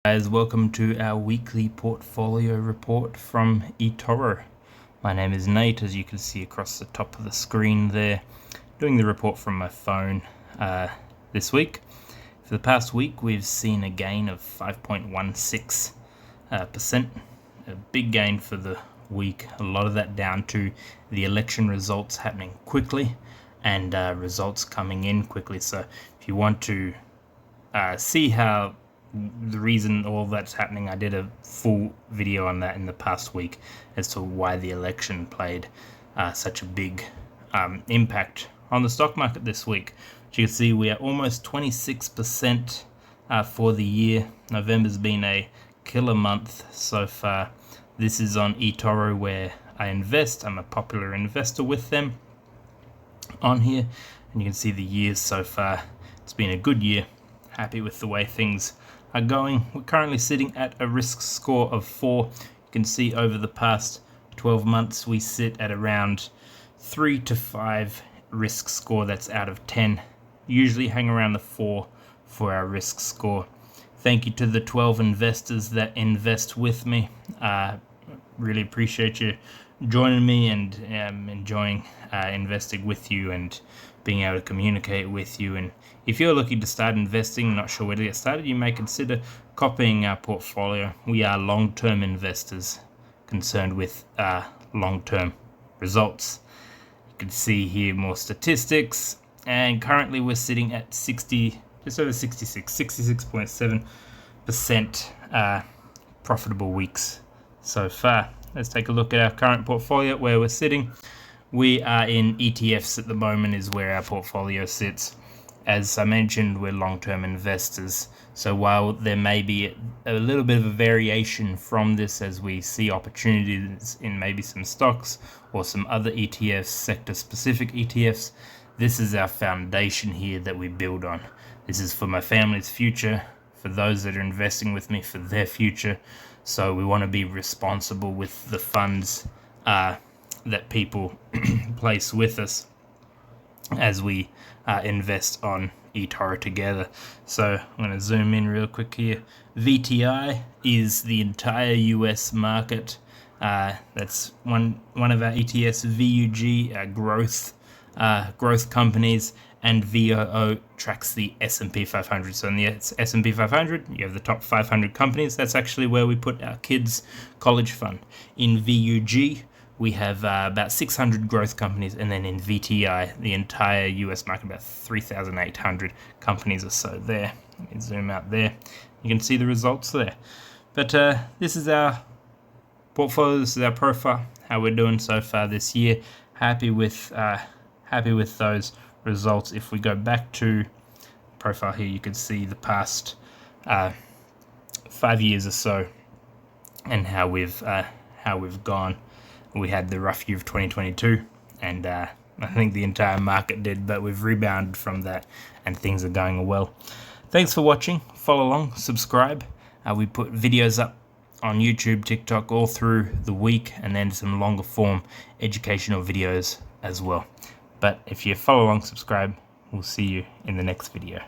Guys, welcome to our weekly portfolio report from eToro. My name is Nate, as you can see across the top of the screen there, doing the report from my phone this week. For the past week, we've seen a gain of 5.16%, a big gain for the week. A lot of that down to the election results happening quickly and results coming in quickly. So if you want to see how the reason all that's happening, I did a full video on that in the past week as to why the election played such a big impact on the stock market this week. As you can see, we are almost 26% for the year. November's been a killer month so far. This is on eToro, where I invest. I'm a popular investor with them on here, and you can see the years so far. It's been a good year. Happy with the way things are going. We're currently sitting at a risk score of 4. You can see over the past 12 months we sit at around 3 to 5 risk score. That's out of 10. Usually hang around the 4 for our risk score. Thank you to the 12 investors that invest with me. Really appreciate you joining me and enjoying investing with you and being able to communicate with you. And if you're looking to start investing, not sure where to get started, you may consider copying our portfolio. We are long-term investors concerned with long-term results. You can see here more statistics, and currently we're sitting at 66.7% profitable weeks so far. Let's take a look at our current portfolio, where we're sitting. We are in ETFs at the moment, is where our portfolio sits. As I mentioned, we're long-term investors. So while there may be a little bit of a variation from this as we see opportunities in maybe some stocks or some other ETFs, sector-specific ETFs, this is our foundation here that we build on. This is for my family's future, for those that are investing with me for their future. So we want to be responsible with the funds that people place with us as we invest on eToro together. So I'm going to zoom in real quick here. VTI is the entire US market. That's one of our ETFs. VUG growth companies, and VOO tracks the S&P 500. So in the S&P 500, you have the top 500 companies. That's actually where we put our kids' college fund. In VUG, we have about 600 growth companies, and then in VTI, the entire US market, about 3,800 companies or so there. Let me zoom out there. You can see the results there. But this is our portfolio, this is our profile, how we're doing so far this year. Happy with those results. If we go back to profile here, you can see the past 5 years or so and how we've gone. We had the rough year of 2022, and I think the entire market did, but we've rebounded from that and things are going well. Thanks for watching. Follow along, subscribe. We put videos up on YouTube, TikTok all through the week, and then some longer form educational videos as well. But if you follow along, subscribe, we'll see you in the next video.